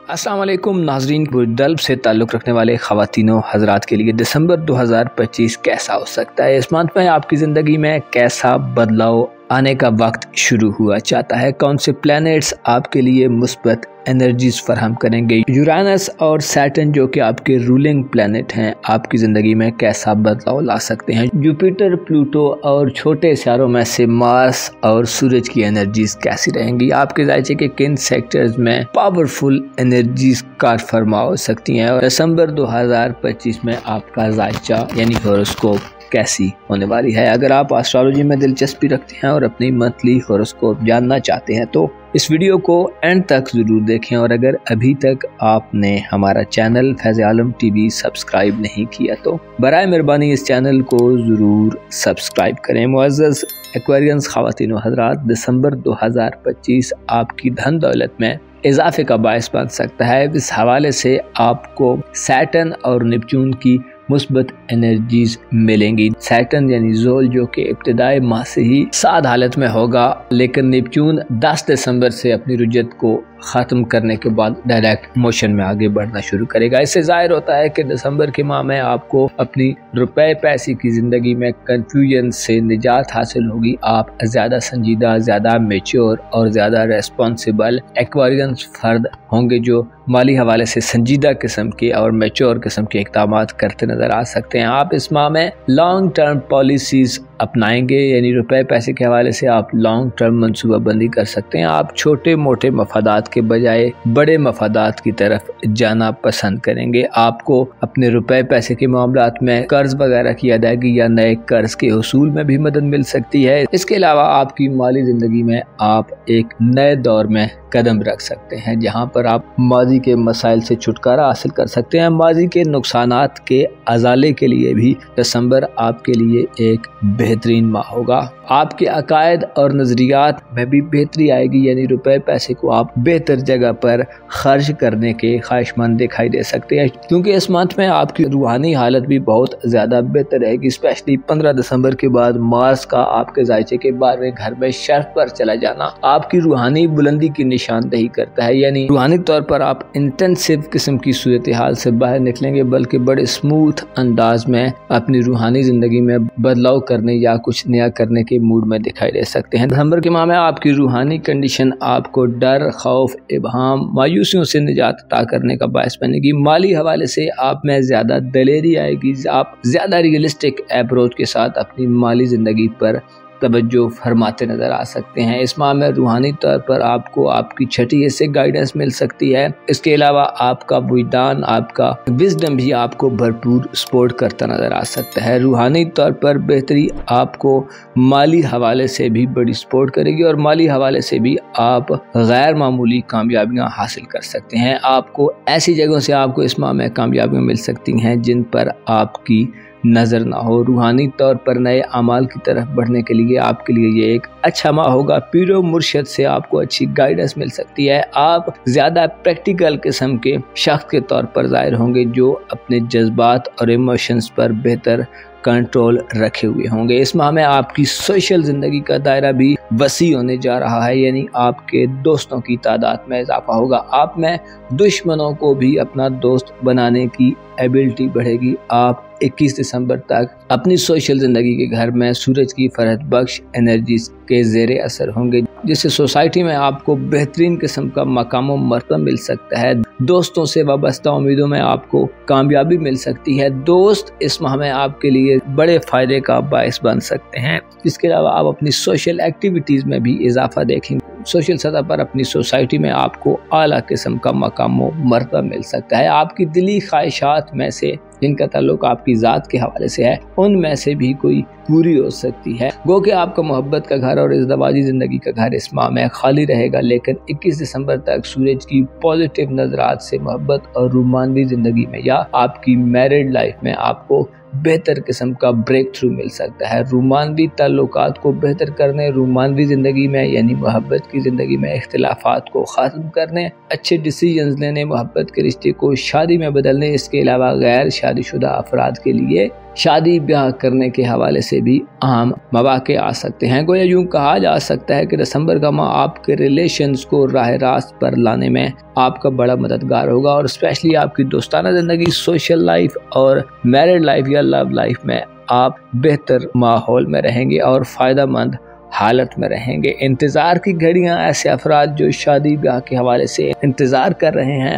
अस्सलाम वालेकुम नाजरीन। बुज़दल्ब से ताल्लुक़ रखने वाले ख़वातीनो हज़रात के लिए दिसंबर 2025 कैसा हो सकता है? इस मंथ में आपकी ज़िंदगी में कैसा बदलाव आने का वक्त शुरू हुआ चाहता है? कौन से प्लैनेट्स आपके लिए मुस्बत एनर्जीज फराहम करेंगे? यूरेनस और सैटर्न जो कि आपके रूलिंग प्लैनेट हैं, आपकी ज़िंदगी में कैसा बदलाव ला सकते हैं? जुपिटर, प्लूटो और छोटे सितारों में से मार्स और सूरज की एनर्जीज कैसी रहेंगी? आपके जायचे के किन सेक्टर्स में पावरफुल एनर्जीज कार फरमा हो सकती हैं? और दिसंबर 2025 में आपका जायचा यानी हॉरोस्कोप कैसी होने वाली है? अगर आप एस्ट्रोलॉजी में दिलचस्पी रखते हैं और अपनी मंथली हॉरोस्कोप जानना चाहते हैं तो इस वीडियो को एंड तक ज़रूर देखें। और अगर अभी तक आपने हमारा चैनल फैज़ आलम टीवी सब्सक्राइब नहीं किया तो बराए मेहरबानी इस चैनल को ज़रूर सब्सक्राइब करें। मुअज़्ज़ज़ एक्वेरियंस ख़वातीनो हज़रात, दिसंबर 2025 आपकी धन दौलत में इजाफे का बायस बन सकता है। इस हवाले से आपको सैटर्न और नेपच्यून की मुस्बत एनर्जीज मिलेंगी। सैटर्न यानी ज़ोल जो कि इब्तिदाई माह से ही साद हालत में होगा, लेकिन नेपच्यून 10 दिसंबर से अपनी रुजत को ख़त्म करने के बाद डायरेक्ट मोशन में आगे बढ़ना शुरू करेगा। इससे ज़ाहिर होता है कि दिसंबर के माह में आपको अपनी रुपए पैसे की ज़िंदगी में कन्फ्यूजन से निजात हासिल होगी। आप ज़्यादा संजीदा, ज़्यादा मेच्योर और ज़्यादा रेस्पॉन्सिबल एक्वेरियंस फर्द होंगे जो माली हवाले से संजीदा किस्म के और मेच्योर किस्म के इक़दामात करते नज़र आ सकते हैं। आप इस माह में लॉन्ग टर्म पॉलिसीज़ अपनाएंगे, यानी रुपए पैसे के हवाले से आप लॉन्ग टर्म मनसूबा बंदी कर सकते हैं। आप छोटे मोटे मफादात के बजाय बड़े मफादात की तरफ जाना पसंद करेंगे। आपको अपने रुपए पैसे के मामलात में कर्ज वगैरह की अदायगी या नए कर्ज के हुसूल में भी मदद मिल सकती है। इसके अलावा आपकी माली ज़िंदगी में आप एक नए दौर में कदम रख सकते हैं जहां पर आप माजी के मसाइल से छुटकारा हासिल कर सकते हैं। माजी के नुकसानात के अजाले के लिए भी दिसंबर आपके लिए एक बेहतरीन माह होगा। आपके अकायद और नज़रियात में भी बेहतरी आएगी, यानी रुपए पैसे को आप बेहतर जगह पर खर्च करने के ख्वाहिशमंद दिखाई दे सकते हैं, क्योंकि इस मंथ में आपकी रूहानी हालत भी बहुत ज़्यादा बेहतर रहेगी। स्पेशली 15 दिसंबर के बाद मार्स का आपके जायचे के 12वें घर में शर्फ पर चला जाना आपकी रूहानी बुलंदी की निशानदही करता है। यानी रूहानी तौर पर आप इंटेंसिव किस्म की सूरत हाल से बाहर निकलेंगे, बल्कि बड़े स्मूथ अंदाज में अपनी रूहानी ज़िंदगी में बदलाव करने या कुछ नया करने के मूड में दिखाई दे सकते हैं। दिसंबर के माह में आपकी रूहानी कंडीशन आपको डर, खौफ, इबहाम, मायूसियों से निजात अता करने का बायस बनेगी। माली हवाले से आप में ज़्यादा दलेरी आएगी। आप ज़्यादा रियलिस्टिक अप्रोच के साथ अपनी माली ज़िंदगी पर तवज्जो फरमाते नज़र आ सकते हैं। इस माह में रूहानी तौर पर आपको आपकी छठी हिस्से गाइडेंस मिल सकती है। इसके अलावा आपका विजदान, आपका विजडम भी आपको भरपूर सपोर्ट करता नज़र आ सकता है। रूहानी तौर पर बेहतरी आपको माली हवाले से भी बड़ी सपोर्ट करेगी और माली हवाले से भी आप गैर मामूली कामयाबियाँ हासिल कर सकते हैं। आपको ऐसी जगहों से आपको इस माह में कामयाबियाँ मिल सकती हैं जिन पर आपकी नज़र ना हो। रूहानी तौर पर नए अमाल की तरफ बढ़ने के लिए आपके लिए ये एक अच्छा माह होगा। पीरो मुर्शद से आपको अच्छी गाइडेंस मिल सकती है। आप ज़्यादा प्रैक्टिकल किस्म के शख्स के तौर पर ज़ाहिर होंगे जो अपने जज्बात और इमोशंस पर बेहतर कंट्रोल रखे हुए होंगे। इस माह में आपकी सोशल ज़िंदगी का दायरा भी वसी होने जा रहा है, यानी आपके दोस्तों की तादाद में इजाफा होगा। आप में दुश्मनों को भी अपना दोस्त बनाने की एबिलिटी बढ़ेगी। आप 21 दिसंबर तक अपनी सोशल ज़िंदगी के घर में सूरज की फरहत बख्श एनर्जी के ज़ेरे असर होंगे, जिससे सोसाइटी में आपको बेहतरीन किस्म का मकाम व मर्तबा मिल सकता है। दोस्तों से वाबस्ता उम्मीदों में आपको कामयाबी मिल सकती है। दोस्त इस माह में आपके लिए बड़े फ़ायदे का बायस बन सकते हैं। इसके अलावा आप अपनी सोशल एक्टिविटीज़ में भी इजाफा देखेंगे। सोशल सतह पर अपनी सोसाइटी में आपको आला किस्म का मकाम व मर्तबा मिल सकता है। आपकी दिली ख्वाहिशात में से जिनका ताल्लुक आपकी ज़ात के हवाले से है, उनमें से भी कोई पूरी हो सकती है। गो कि आपका मोहब्बत का घर और इज़्दवाजी ज़िंदगी का घर इस माह में खाली रहेगा, लेकिन 21 दिसंबर तक सूरज की पॉजिटिव नज़रात से मोहब्बत और रोमांटिक ज़िंदगी में या आपकी मैरिड लाइफ में आपको बेहतर किस्म का ब्रेक थ्रू मिल सकता है। रोमांटिक ताल्लुकात को बेहतर करने, रोमांटिक ज़िंदगी में यानी मोहब्बत की ज़िंदगी में इख्तिलाफात को ख़त्म करने, अच्छे डिसीजंस लेने, मोहब्बत के रिश्ते को शादी में बदलने, इसके अलावा गैर शादीशुदा अफराद के लिए शादी ब्याह करने के हवाले से भी अहम मौक़े आ सकते हैं। गोया यूँ कहा जा सकता है कि दिसंबर का माह आपके रिलेशंस को राह रास्त पर लाने में आपका बड़ा मददगार होगा और स्पेशली आपकी दोस्ताना ज़िंदगी, सोशल लाइफ और मैरिड लाइफ या लव लाइफ में आप बेहतर माहौल में रहेंगे और फ़ायदा मंद हालत में रहेंगे। इंतज़ार की घड़ियां, ऐसे अफराद जो शादी ब्याह के हवाले से इंतज़ार कर रहे हैं,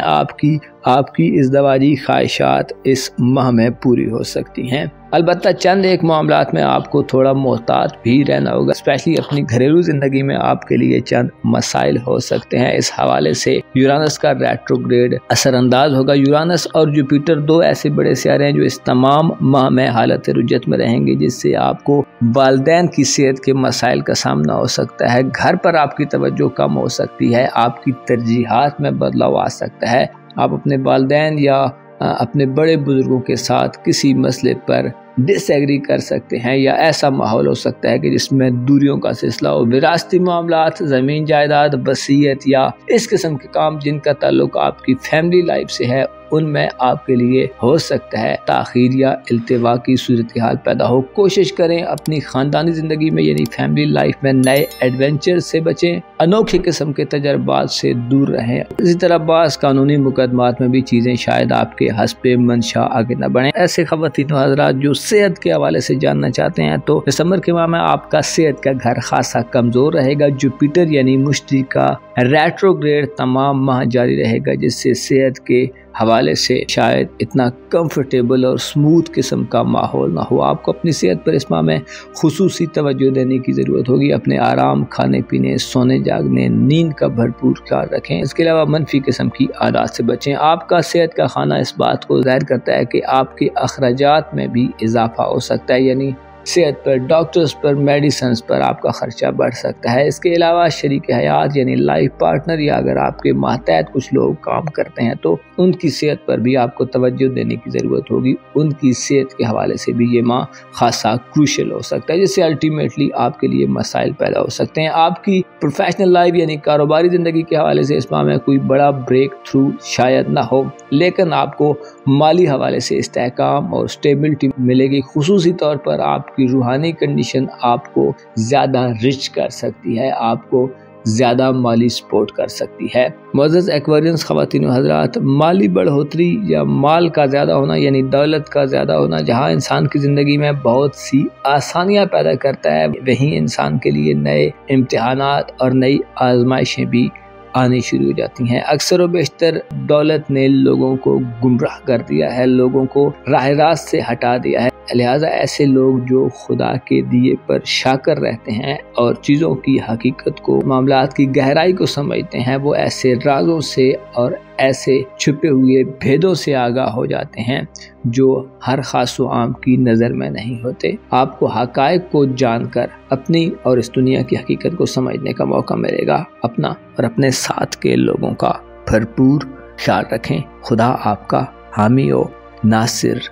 आपकी इज़दवाजी ख्वाहिशात इस माह में पूरी हो सकती हैं। अलबत्ता चंद एक मामलात में आपको थोड़ा मोहतात भी रहना होगा, स्पेशली अपनी घरेलू ज़िंदगी में आपके लिए चंद मसाइल हो सकते हैं। इस हवाले से यूरानस का रेट्रोग्रेड असरअंदाज होगा। यूरानस और जुपिटर दो ऐसे बड़े सियारे हैं जो इस तमाम माह में हालत रुजत में रहेंगे, जिससे आपको वालिदैन की सेहत के मसाइल का सामना हो सकता है। घर पर आपकी तवज्जो कम हो सकती है, आपकी तरजीहात में बदलाव आ सकता है। आप अपने वालिदैन या अपने बड़े बुजुर्गों के साथ किसी मसले पर डिसएग्री कर सकते हैं या ऐसा माहौल हो सकता है कि जिसमें दूरियों का सिलसिला हो। विरासती मामलात, ज़मीन जायदाद, वसीयत या इस किस्म के काम जिनका ताल्लुक आपकी फैमिली लाइफ से है, उनमें आपके लिए हो सकता है ताखीर या इल्तिवा की सूरत हाल पैदा हो। कोशिश करें अपनी ख़ानदानी ज़िंदगी में यानी फैमिली लाइफ में नए एडवेंचर से बचें, अनोखे किस्म के तजर्बात से दूर रहें। इसी तरह बाज़ कानूनी मुकदमात में भी चीज़ें शायद आपके हस्बे मंशा आगे न बढ़ें। ऐसे ख़वातीन व हज़रात जो सेहत के हवाले से जानना चाहते हैं, तो दिसंबर के माह में आपका सेहत का घर खासा कमज़ोर रहेगा। जुपिटर यानी मुश्तरी का रेट्रोग्रेड तमाम माह जारी रहेगा, जिससे सेहत के हवाले से शायद इतना कंफर्टेबल और स्मूथ किस्म का माहौल ना हो। आपको अपनी सेहत पर इस माह में खुसूसी तवज्जो देने की ज़रूरत होगी। अपने आराम, खाने पीने, सोने जागने, नींद का भरपूर ख्याल रखें। इसके अलावा मनफी किस्म की आदत से बचें। आपका सेहत का खाना इस बात को ज़ाहिर करता है कि आपके अखराजात में भी इजाफा हो सकता है, यानी सेहत पर, डॉक्टर्स पर, मेडिसिन्स पर आपका खर्चा बढ़ सकता है। इसके अलावा शरीक हयात यानी लाइफ पार्टनर या अगर आपके मातहत कुछ लोग काम करते हैं तो उनकी सेहत पर भी आपको तवज्जो देने की ज़रूरत होगी। उनकी सेहत के हवाले से भी ये माह खासा क्रूशल हो सकता है, जिससे अल्टीमेटली आपके लिए मसाइल पैदा हो सकते हैं। आपकी प्रोफेशनल लाइफ यानी कारोबारी ज़िंदगी के हवाले से इस माह में कोई बड़ा ब्रेक थ्रू शायद ना हो, लेकिन आपको माली हवाले से इस्तेहकाम और स्टेबिलिटी मिलेगी। खुसूसी तौर पर आपकी रूहानी कंडीशन आपको ज़्यादा रिच कर सकती है, आपको ज़्यादा माली सपोर्ट कर सकती है। मुअज़्ज़ज़ एक्वेरियंस ख़वातीन व हज़रात, माली बढ़ोतरी या माल का ज़्यादा होना यानी दौलत का ज़्यादा होना जहाँ इंसान की ज़िंदगी में बहुत सी आसानियाँ पैदा करता है, वहीं इंसान के लिए नए इम्तिहानात और नई आजमाइशें भी आनी शुरू हो जाती हैं। अक्सर व बेशतर दौलत ने लोगों को गुमराह कर दिया है, लोगों को राह रास्त से हटा दिया है। लिहाजा ऐसे लोग जो खुदा के दिए पर शाकर रहते हैं और चीज़ों की हकीकत को, मामलात की गहराई को समझते हैं, वो ऐसे राजों से और ऐसे छुपे हुए भेदों से आगाह हो जाते हैं जो हर खास व आम की नज़र में नहीं होते। आपको हक़ाइक़ को जानकर अपनी और इस दुनिया की हकीकत को समझने का मौका मिलेगा। अपना और अपने साथ के लोगों का भरपूर ख्याल रखें। खुदा आपका हामी और नासिर